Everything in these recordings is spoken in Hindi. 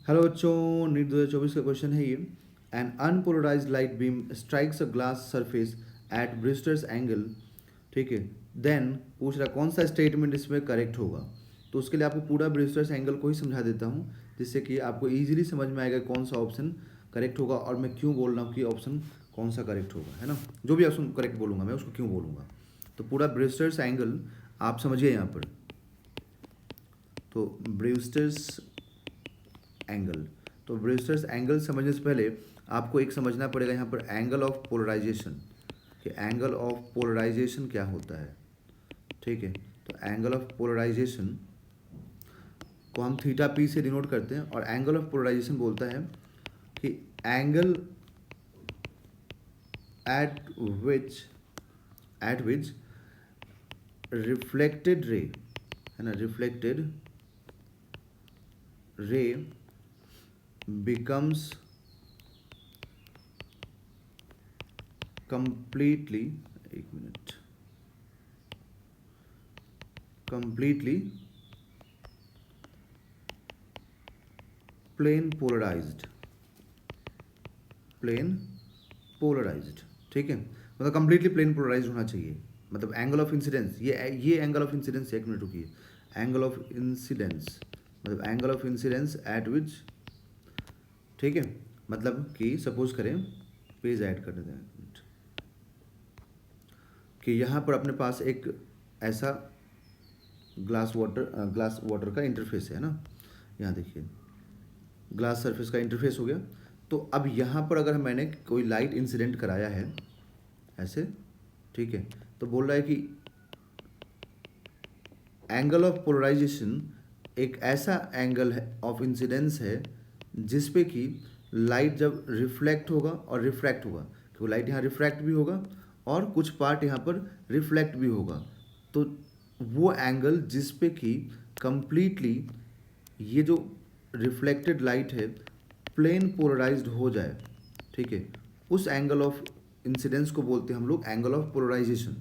हेलो बच्चों, नीट 2024 का क्वेश्चन है ये। An unpolarised light beam strikes a glass surface at Brewster's angle. ठीक है। देन पूछ रहा कौन सा स्टेटमेंट इसमें करेक्ट होगा। तो उसके लिए आपको पूरा ब्रिस्टर्स एंगल को ही समझा देता हूँ, जिससे कि आपको इजीली समझ में आएगा कौन सा ऑप्शन करेक्ट होगा और मैं क्यों बोल रहा हूँ कि ऑप्शन कौन सा करेक्ट होगा, है ना। जो भी ऑप्शन करेक्ट बोलूँगा मैं उसको क्यों बोलूँगा। तो पूरा ब्रिस्टर्स एंगल आप समझिए यहाँ पर। तो ब्रिस्टर्स एंगल, तो ब्रिस्टर्स एंगल समझने से पहले आपको एक समझना पड़ेगा यहाँ पर एंगल ऑफ पोलराइजेशन, कि एंगल ऑफ पोलराइजेशन क्या होता है। ठीक है। तो एंगल ऑफ पोलराइजेशन को हम थीटा पी से डिनोट करते हैं, और एंगल ऑफ पोलराइजेशन बोलता है कि एंगल एट विच रिफ्लेक्टेड रे, है ना, रिफ्लेक्टेड रे becomes completely, एक minute, completely plane polarised, plane polarised. ठीक है, मतलब कंप्लीटली प्लेन पोलराइज्ड होना चाहिए। मतलब एंगल ऑफ इंसिडेंस, ये एंगल ऑफ इंसिडेंस, एक मिनट रुकिए, एंगल ऑफ इंसिडेंस मतलब angle of incidence at which, ठीक है, मतलब कि सपोज करें, पेज ऐड कर देते हैं एक मिनट, कि यहाँ पर अपने पास एक ऐसा ग्लास वाटर का इंटरफेस है ना। यहाँ देखिए, ग्लास सरफेस का इंटरफेस हो गया। तो अब यहाँ पर अगर मैंने कोई लाइट इंसिडेंट कराया है ऐसे, ठीक है, तो बोल रहा है कि एंगल ऑफ पोलराइजेशन एक ऐसा एंगल है ऑफ इंसिडेंस है जिस पे कि लाइट जब रिफ्लेक्ट होगा और रिफ्रैक्ट होगा, क्योंकि लाइट यहाँ रिफ्रैक्ट भी होगा और कुछ पार्ट यहाँ पर रिफ्लेक्ट भी होगा, तो वो एंगल जिस पे कि कंप्लीटली ये जो रिफ्लेक्टेड लाइट है प्लेन पोलराइज्ड हो जाए, ठीक है, उस एंगल ऑफ इंसिडेंस को बोलते हैं हम लोग एंगल ऑफ पोलराइजेशन।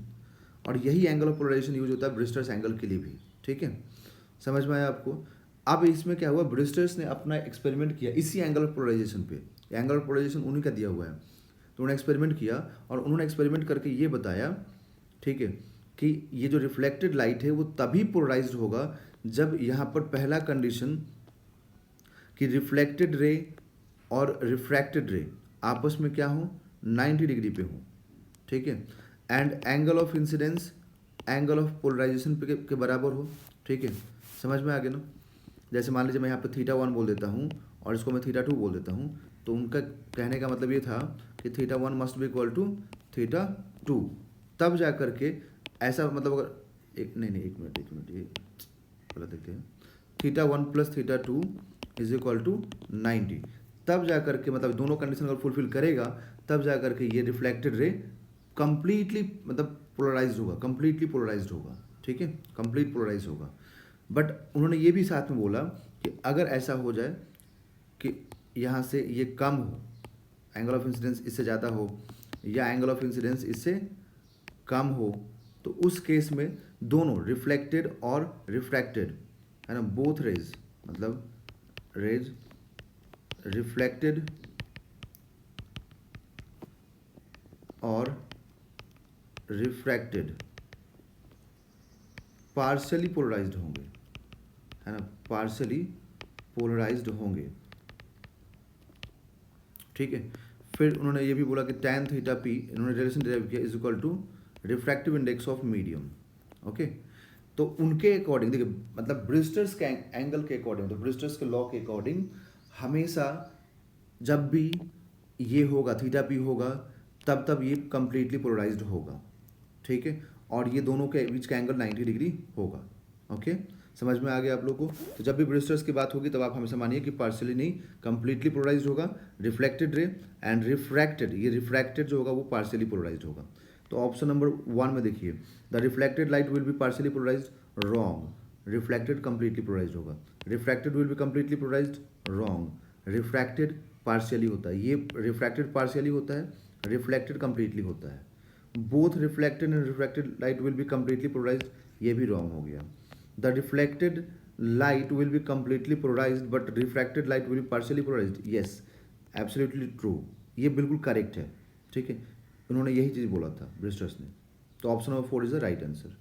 और यही एंगल ऑफ पोलराइजेशन यूज होता है ब्रिस्टर्स एंगल के लिए भी। ठीक है, समझ में आया आपको। अब इसमें क्या हुआ, ब्रिस्टर्स ने अपना एक्सपेरिमेंट किया इसी एंगल ऑफ पोलराइजेशन पे। एंगल ऑफ पोलराइजेशन उन्हीं का दिया हुआ है, तो उन्होंने एक्सपेरिमेंट किया और उन्होंने एक्सपेरिमेंट करके ये बताया, ठीक है, कि ये जो रिफ्लेक्टेड लाइट है वो तभी पोलराइज्ड होगा जब यहाँ पर पहला कंडीशन कि रिफ्लेक्टेड रे और रिफ्रैक्टेड रे आपस में क्या हो, 90 डिग्री पे हो। ठीक है, and angle of incidence angle of polarisation के बराबर हो। ठीक है, समझ में आ गया ना। जैसे मान लीजिए मैं यहाँ पे थीटा 1 बोल देता हूँ और इसको मैं थीटा 2 बोल देता हूँ, तो उनका कहने का मतलब ये था कि theta 1 must be equal to theta 2, तब जा करके ऐसा, मतलब अगर एक नहीं एक मिनट ये गलत देखते हैं, theta 1 plus theta 2 is equal to 90, तब जा करके, मतलब दोनों कंडीशन अगर फुलफिल करेगा तब जा करके ये रिफ्लेक्टेड रे कंप्लीटली, मतलब पोलराइज्ड होगा, कंप्लीटली पोलराइज्ड होगा। ठीक है, कंप्लीट पोलराइज होगा। बट उन्होंने ये भी साथ में बोला कि अगर ऐसा हो जाए कि यहाँ से ये कम हो, एंगल ऑफ इंसिडेंस इससे ज़्यादा हो या एंगल ऑफ इंसिडेंस इससे कम हो, तो उस केस में दोनों रिफ्लेक्टेड और रिफ्रैक्टेड, है ना, बोथ रेज, मतलब रेज रिफ्लेक्टेड और रिफ्रैक्टेड पार्शियली पोलराइज्ड होंगे, है ना, पार्शियली पोलराइज्ड होंगे। ठीक है, फिर उन्होंने ये भी बोला कि tan थीटा पी, इन्होंने रिलेशन डिराइव किया, is equal to refractive index of medium. Okay, तो उनके अकॉर्डिंग देखिए, मतलब ब्रिस्टर्स के एंगल के अकॉर्डिंग, तो ब्रिस्टर्स के लॉ के अकॉर्डिंग हमेशा जब भी ये होगा थीटा पी होगा तब ये कंप्लीटली पोलराइज्ड होगा। ठीक है, और ये दोनों के बीच का एंगल 90 डिग्री होगा। ओके, समझ में आ गया आप लोग को। तो जब भी ब्रिस्टर्स की बात होगी तब आप हमेशा मानिए कि पार्शियली नहीं, कंप्लीटली पोलराइज्ड होगा। रिफ्लेक्टेड रे एंड रिफ्रैक्टेड, ये रिफ्रैक्टेड जो होगा वो पार्शियली पोलराइज्ड होगा। तो ऑप्शन नंबर 1 में देखिए, the reflected light will be partially polarized, wrong. Reflected completely polarized होगा। Refracted will be completely polarized, wrong. Refracted partially होता है, ये रिफ्रैक्टेड पार्शियली होता है, रिफ्लेक्टेड कंप्लीटली होता है। Both reflected and refracted light will be completely polarised, ये भी रॉन्ग हो गया। The reflected light will be completely polarized but refracted light will be partially polarized. Yes, absolutely true. ये बिल्कुल करेक्ट है. ठीक है, उन्होंने यही चीज़ बोला था ब्रिस्टर्स ने. तो option number 4 is the right answer.